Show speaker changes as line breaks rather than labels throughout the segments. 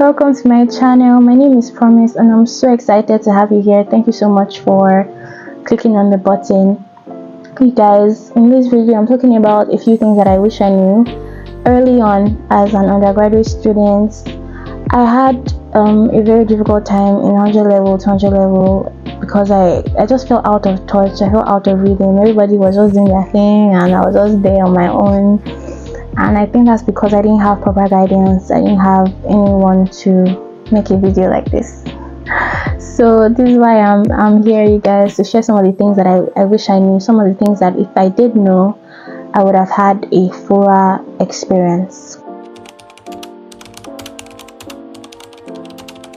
Welcome to my channel. My name is Promise and I'm so excited to have you here. Thank you so much for clicking on the button. You guys, in this video I'm talking about a few things that I wish I knew early on as an undergraduate student. I had a very difficult time in 100 level, 200 level because I just felt out of touch. I felt out of rhythm. Everybody was just doing their thing and I was just there on my own. And I think that's because I didn't have proper guidance. I didn't have anyone to make a video like this. So this is why I'm here, you guys, to share some of the things that I wish I knew. Some of the things that if I did know, I would have had a fuller experience.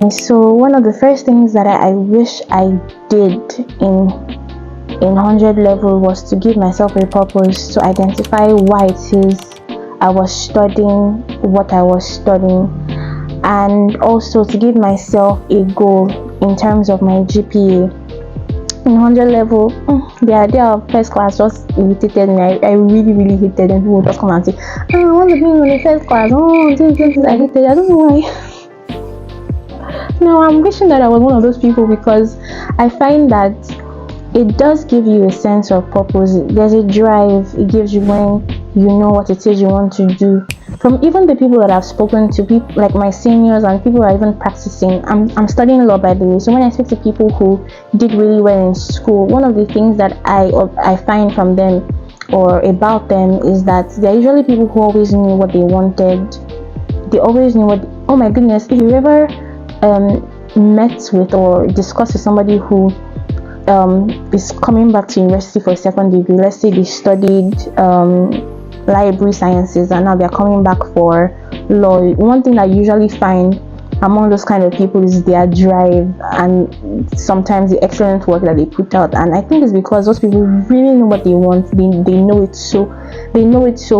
And so one of the first things that I wish I did in 100 level was to give myself a purpose, to identify why it is I was studying what I was studying, and also to give myself a goal in terms of my GPA. In 100 level, the idea of first class just irritated me. I really hated them. People would just come and say, I want to be in the first class. This, I hated it. I don't know why. No, I'm wishing that I was one of those people, because I find that it does give you a sense of purpose. There's a drive it gives you when you know what it is you want to do. From even the people that I've spoken to, people like my seniors and people who are even practicing. I'm studying law, by the way, so when I speak to people who did really well in school, one of the things that I find from them or about them is that they're usually people who always knew what they wanted. They always knew what, oh my goodness, if you ever met with or discussed with somebody who is coming back to university for a second degree, let's say they studied library sciences and now they're coming back for law, one thing I usually find among those kind of people is their drive and sometimes the excellent work that they put out. And I think it's because those people really know what they want. They know it so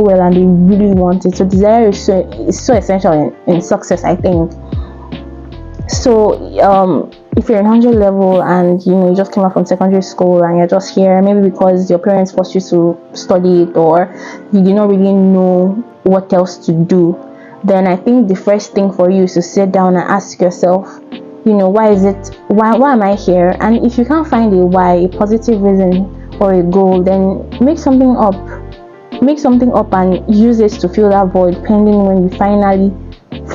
well and they really want it. So desire is so essential in success, I think. So if you're in 100 level and you just came out from secondary school and you're just here, maybe because your parents forced you to study it or you did not really know what else to do, then I think the first thing for you is to sit down and ask yourself, why am I here? And if you can't find a why, a positive reason or a goal, then make something up and use it to fill that void pending when you finally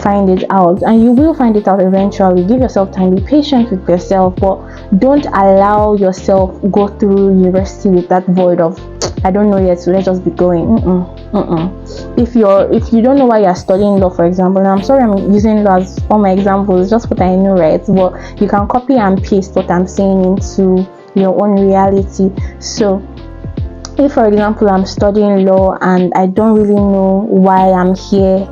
find it out. And you will find it out eventually. Give yourself time, be patient with yourself, but don't allow yourself go through university with that void of I don't know yet, so let's just be going. If you don't know why you're studying law, for example, and I'm sorry I'm using law as all my examples, just what I know, right? But you can copy and paste what I'm saying into your own reality. So if, for example, I'm studying law and I don't really know why I'm here,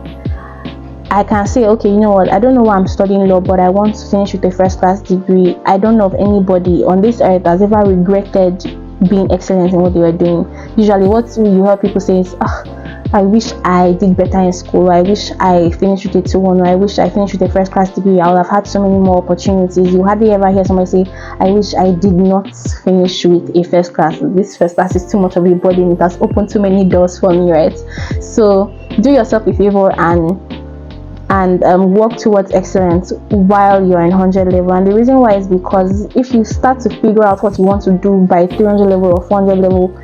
I can say, okay, you know what, I don't know why I'm studying law, but I want to finish with a first class degree. I don't know of anybody on this earth that's ever regretted being excellent in what they were doing. Usually what you hear people say is, I wish I did better in school, I wish I finished with a 2-1, or I wish I finished with a first class degree, I would have had so many more opportunities. You hardly ever hear somebody say, I wish I did not finish with a first class. This first class is too much of a burden, it has opened too many doors for me, right? So do yourself a favor and work towards excellence while you're in 100 level. And the reason why is because if you start to figure out what you want to do by 300 level or 400 level,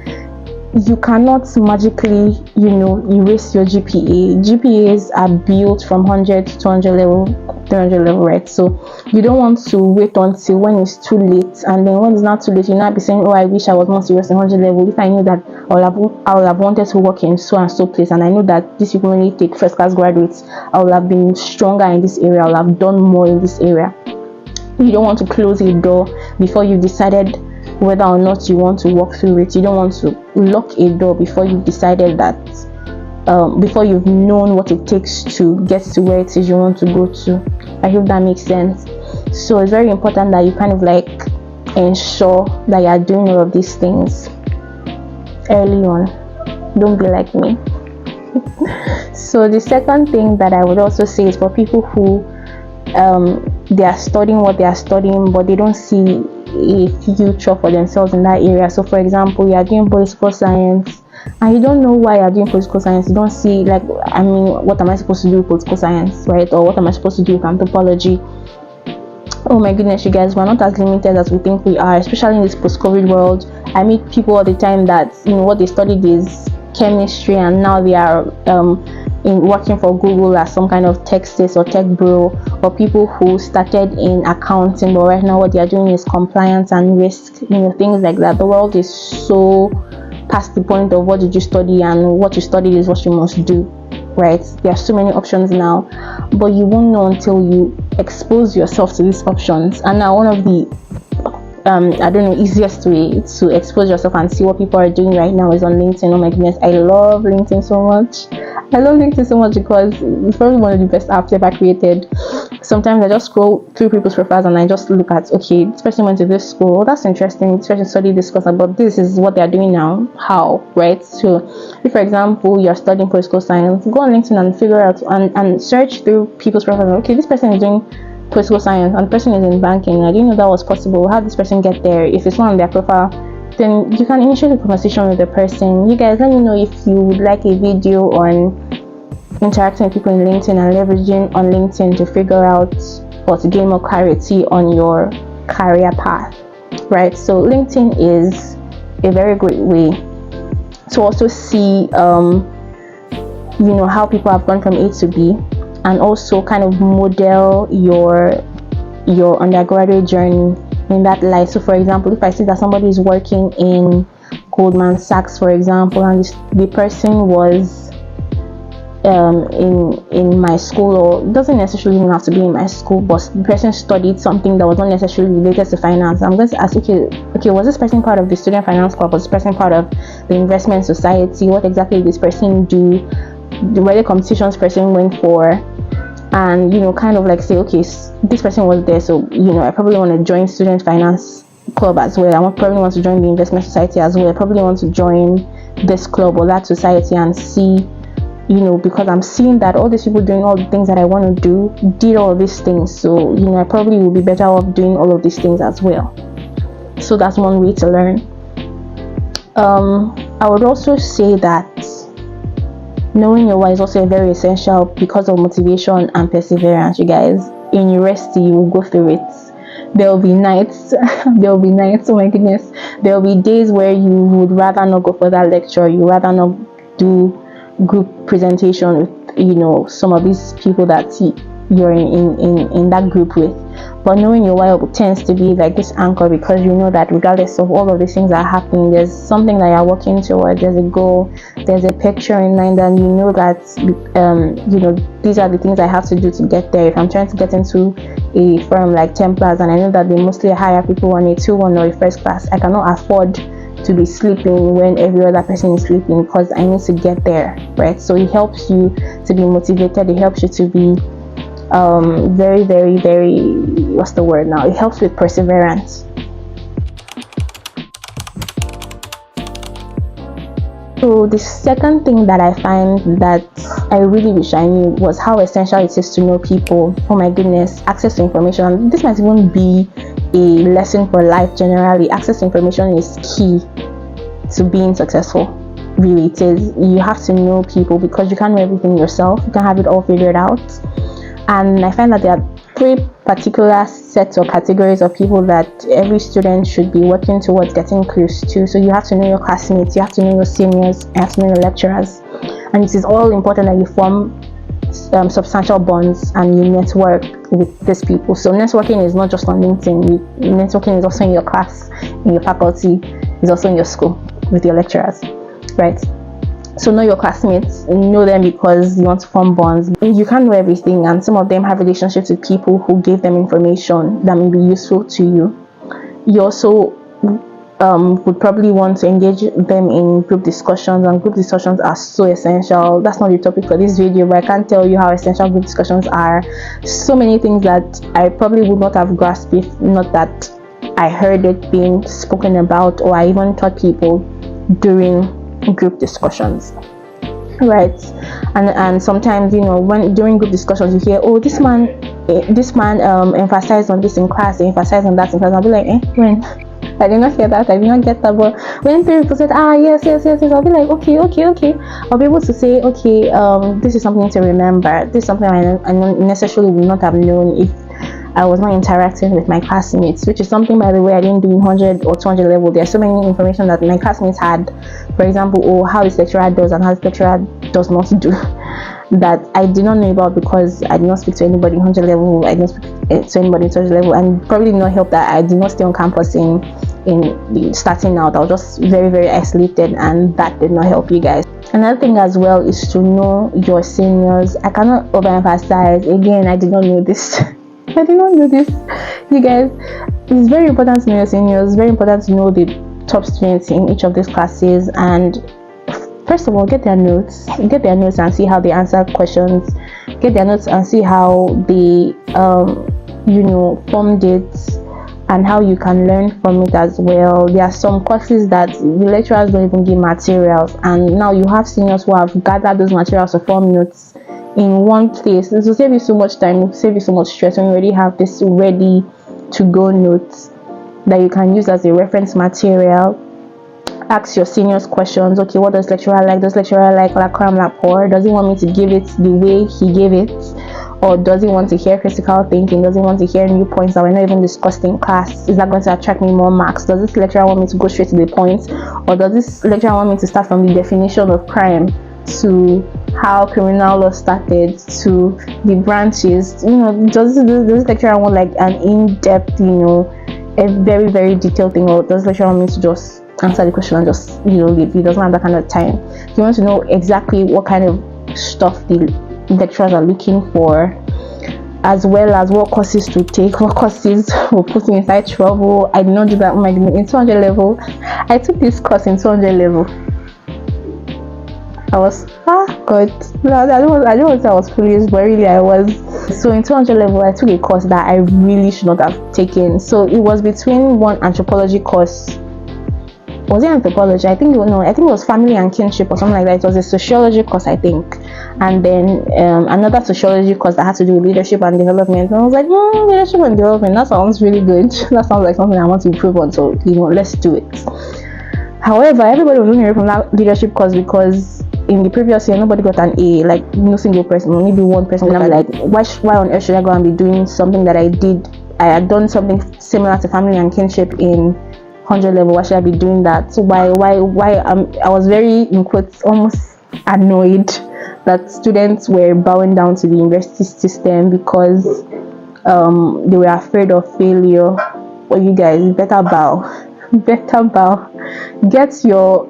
you cannot magically erase your GPAs are built from 100 to 200 level, 300 level, right? So you don't want to wait until when it's too late, and then when it's not too late, you not be saying, oh, I wish I was more serious in 100 level. If I knew that I would have wanted to work in so and so place, and I know that these people only take first class graduates, I would have been stronger in this area, I would have done more in this area. You don't want to close a door before you've decided whether or not you want to walk through it. You don't want to lock a door before you've decided that before you've known what it takes to get to where it is you want to go to. I hope that makes sense. So it's very important that you kind of ensure that you are doing all of these things early on. Don't be like me. So the second thing that I would also say is for people who they are studying what they are studying, but they don't see a future for themselves in that area. So for example, you are doing political science and you don't know why you're doing political science. You don't see, like, I mean, what am I supposed to do with political science, right? Or what am I supposed to do with anthropology? Oh my goodness, you guys, we're not as limited as we think we are, especially in this post-COVID world. I meet people all the time that, what they studied is chemistry, and now they are in working for Google as some kind of tech sales or tech bro, or people who started in accounting, but right now what they are doing is compliance and risk, things like that. The world is so past the point of what did you study, and what you studied is what you must do, right? There are so many options now, but you won't know until you expose yourself to these options. And now one of the easiest way to expose yourself and see what people are doing right now is on LinkedIn. Oh my goodness, I love LinkedIn so much. I love LinkedIn so much because it's probably one of the best apps ever created. Sometimes I just scroll through people's profiles and I just look at, okay, this person went to this school, that's interesting, this person studied this course, but this is what they're doing now, how, right? So if, for example, you're studying political science, go on LinkedIn and figure out and search through people's profiles. Okay, this person is doing political science and the person is in banking. I didn't know that was possible. How did this person get there? If it's not on their profile, then you can initiate a conversation with the person. You guys, let me know if you would like a video on interacting with people in LinkedIn and leveraging on LinkedIn to figure out or to gain more clarity on your career path, right? So LinkedIn is a very great way to also see how people have gone from A to B, and also kind of model your undergraduate journey in that light. So for example, if I see that somebody is working in Goldman Sachs, for example, and the person was in my school, or it doesn't necessarily even have to be in my school, but the person studied something that was not necessarily related to finance, I'm going to ask, okay, was this person part of the student finance club? Was this person part of the investment society? What exactly did this person do? Were the competitions person went for? And kind of like say, okay, this person was there, so I probably want to join student finance club as well. I probably want to join the investment society as well. I probably want to join this club or that society and see, because I'm seeing that all these people doing all the things that I want to do did all these things, so I probably will be better off doing all of these things as well. So that's one way to learn. I would also say that knowing your why is also very essential because of motivation and perseverance. You guys, in university, you will go through it. There will be nights. Oh my goodness. There will be days where you would rather not go for that lecture. You rather not do group presentation with some of these people that you're in that group with. But knowing your why tends to be like this anchor, because you know that regardless of all of these things that are happening, there's something that you're working towards. There's a goal, there's a picture in mind, and you know that these are the things I have to do to get there. If I'm trying to get into a firm like Templars, and I know that they mostly hire people on a 2-1 or a first class, I cannot afford to be sleeping when every other person is sleeping, because I need to get there, right? So it helps you to be motivated. It helps you to be very, very, very, what's the word now? It helps with perseverance. So the second thing that I find that I really wish I knew was how essential it is to know people. Oh my goodness, access to information. This might even be a lesson for life generally. Access to information is key to being successful. Really, it is. You have to know people, because you can't know everything yourself. You can't have it all figured out. And I find that there are 3 particular sets or categories of people that every student should be working towards getting close to. So you have to know your classmates, you have to know your seniors, you have to know your lecturers. And it is all important that you form substantial bonds and you network with these people. So networking is not just on LinkedIn. Networking is also in your class, in your faculty, is also in your school with your lecturers, right? So know your classmates, know them because you want to form bonds. You can't know everything, and some of them have relationships with people who gave them information that may be useful to you. You also would probably want to engage them in group discussions, and group discussions are so essential. That's not the topic for this video, but I can't tell you how essential group discussions are. So many things that I probably would not have grasped if not that I heard it being spoken about, or I even taught people during group discussions, right? And sometimes when during group discussions you hear, oh, this man emphasized on this in class, they emphasized on that in class. I'll be like, when? I did not hear that. I did not get that. But when three people said, yes, I'll be like, okay. I'll be able to say, okay, this is something to remember. This is something I necessarily would not have known if I was not interacting with my classmates, which is something, by the way, I didn't do in 100 or 200 level. There's so many information that my classmates had, for example, how this lecturer does and how this lecturer does not do, that I did not know about because I did not speak to anybody in 100 level. I did not speak to anybody in 200 level, and probably did not help that I did not stay on campus in the starting out. I was just very, very isolated, and that did not help you guys. Another thing as well is to know your seniors. I cannot overemphasize, again, I did not know this. I did not know this, you guys. It's very important to know your seniors. It's very important to know the top students in each of these classes, and first of all, get their notes and see how they answer questions. Get their notes and see how they formed it, and how you can learn from it as well. There are some courses that the lecturers don't even give materials, and now you have seniors who have gathered those materials to form notes in one place. This will save you so much time, save you so much stress when you already have this ready to go notes that you can use as a reference material. Ask your seniors questions. Okay, what does lecturer like? Does lecturer like la crème la pour? Does he want me to give it the way he gave it? Or does he want to hear critical thinking? Does he want to hear new points that we're not even discussed in class? Is that going to attract me more marks? Does this lecturer want me to go straight to the point? Or does this lecturer want me to start from the definition of crime to how criminal law started to the branches? Does this lecturer want like an in-depth, a very, very detailed thing? Or does lecturer want me to just answer the question and just leave? He doesn't have that kind of time. You want to know exactly what kind of stuff the lecturers are looking for, as well as what courses to take, what courses will put you inside trouble. I did not do that. Oh my goodness, in 200 level, I took this course in 200 level. I was God. No, I don't want to say I was foolish, but really I was. So in 200 level, I took a course that I really should not have taken. So it was between one anthropology course. Was it anthropology? I think it was family and kinship or something like that. It was a sociology course, I think, and then another sociology course that had to do with leadership and development. And I was like, leadership and development, that sounds really good. That sounds like something I want to improve on. So let's do it. However, everybody was running away from that leadership course because in the previous year nobody got an A, like no single person, maybe one person. And I'm like, why on earth should I go and be doing something that I had done something similar to family and kinship in 100 level? Why should I be doing that? So why I was very, in quotes, almost annoyed that students were bowing down to the university system because they were afraid of failure. Well, you guys better bow. Get your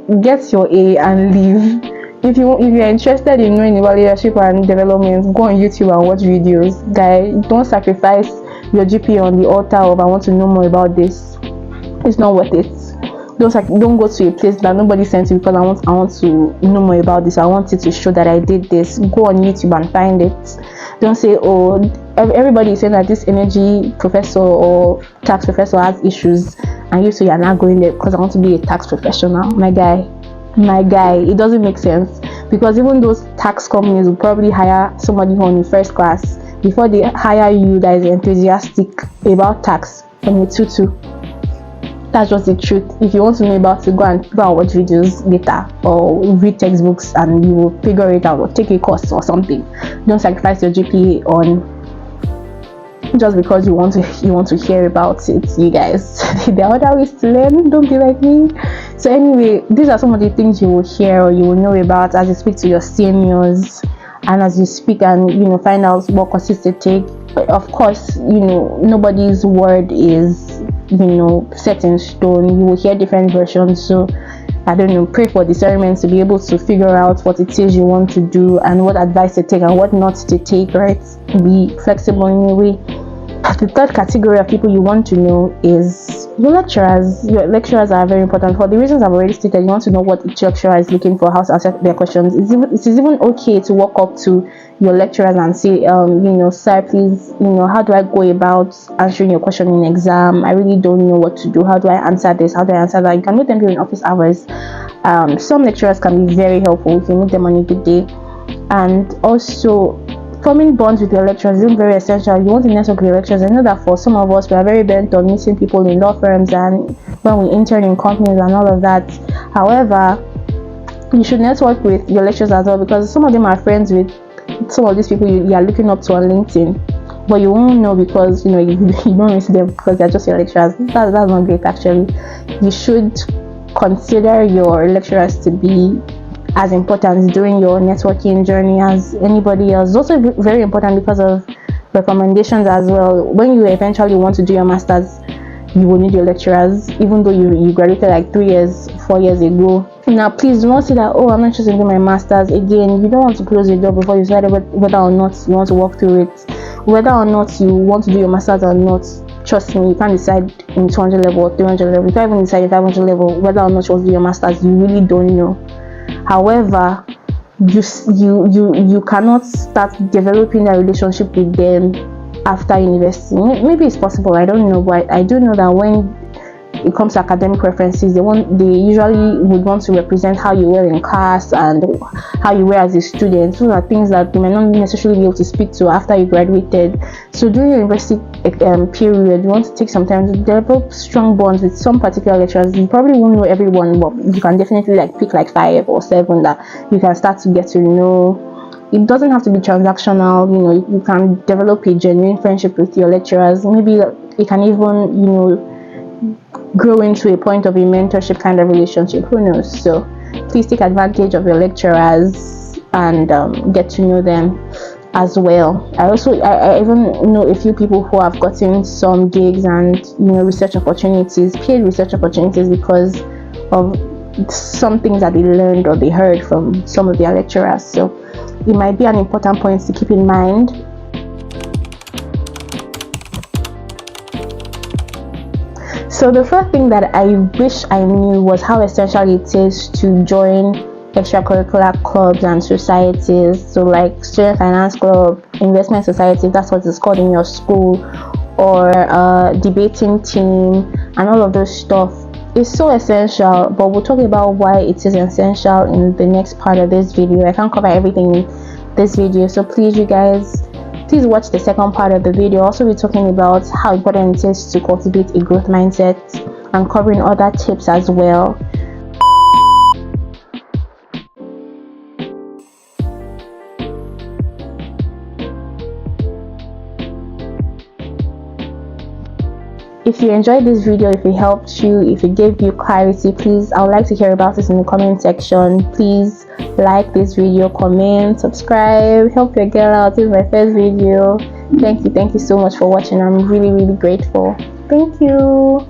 A and leave. If you're interested in knowing about leadership and development, go on YouTube and watch videos. Guys, don't sacrifice your GPA on the altar of I want to know more about this. It's not worth it. Don't go to a place that nobody sent you because I want to know more about this. I want it to show that I did this. Go on YouTube and find it. Don't say, everybody is saying that this energy professor or tax professor has issues, and you say you're not going there because I want to be a tax professional. My guy, it doesn't make sense, because even those tax companies will probably hire somebody who on the first class before they hire you that is enthusiastic about tax from a tutu. That's just the truth. If you want to know about it, go and watch videos later or read textbooks and you will figure it out, or take a course or something. Don't sacrifice your GPA on just because you want to hear about it, you guys. There are other ways to learn. Don't be like me. So anyway, these are some of the things you will hear or you will know about as you speak to your seniors, and as you speak and find out what courses to take. Of course, nobody's word is set in stone. You will hear different versions, so pray for discernment to be able to figure out what it is you want to do and what advice to take and what not to take, right? Be flexible in a way. The third category of people you want to know is your lecturers. Your lecturers are very important for the reasons I've already stated. You want to know what each lecturer is looking for, how to answer their questions. It is even okay to walk up to your lecturers and say, sir, please, how do I go about answering your question in exam? I really don't know what to do. How do I answer this? How do I answer that? You can meet them during office hours. Some lecturers can be very helpful if you meet them on a good day. And also, forming bonds with your lecturers is very essential. You want to network with your lecturers. I know that for some of us, we are very bent on meeting people in law firms and when we intern in companies and all of that. However, you should network with your lecturers as well, because some of them are friends with some of these people you are looking up to on LinkedIn, but you won't know because you don't see them because they're just your lecturers. That's not great actually. You should consider your lecturers to be as important during your networking journey as anybody else. It's also very important because of recommendations as well. When you eventually want to do your masters, you will need your lecturers, even though you graduated like 4 years ago. Now please do not say that, oh, I'm not interested in doing my masters. Again, you don't want to close the door before you decide whether or not you want to walk through it. Whether or not you want to do your masters or not, trust me, you can't decide in 200 level or 300 level. You can't even decide at 500 level whether or not you want to do your masters. You really don't know. However, you cannot start developing a relationship with them after university. Maybe it's possible, I don't know, but I do know that when it comes to academic references, they usually would want to represent how you were in class and how you were as a student. Those are things that you may not necessarily be able to speak to after you graduated. So during your university period, you want to take some time to develop strong bonds with some particular lecturers. You probably won't know everyone, but you can definitely pick 5 or 7 that you can start to get to know. It doesn't have to be transactional. You can develop a genuine friendship with your lecturers. Maybe it can even grow into a point of a mentorship kind of relationship. Who knows? So please take advantage of your lecturers and get to know them as well. I even know a few people who have gotten some gigs and research opportunities, paid research opportunities, because of some things that they learned or they heard from some of their lecturers. So it might be an important point to keep in mind. So the first thing that I wish I knew was how essential it is to join extracurricular clubs and societies. So like student finance club, investment society, that's what it's called in your school, or debating team, and all of those stuff. It's so essential, but we'll talk about why it is essential in the next part of this video. I can't cover everything in this video, so please watch the second part of the video. Also, we're talking about how important it is to cultivate a growth mindset and covering other tips as well. If you enjoyed this video, if it helped you, if it gave you clarity, please, I would like to hear about it in the comment section. Please like this video, comment, subscribe, help your girl out. This is my first video. Thank you so much for watching. I'm really grateful. Thank you.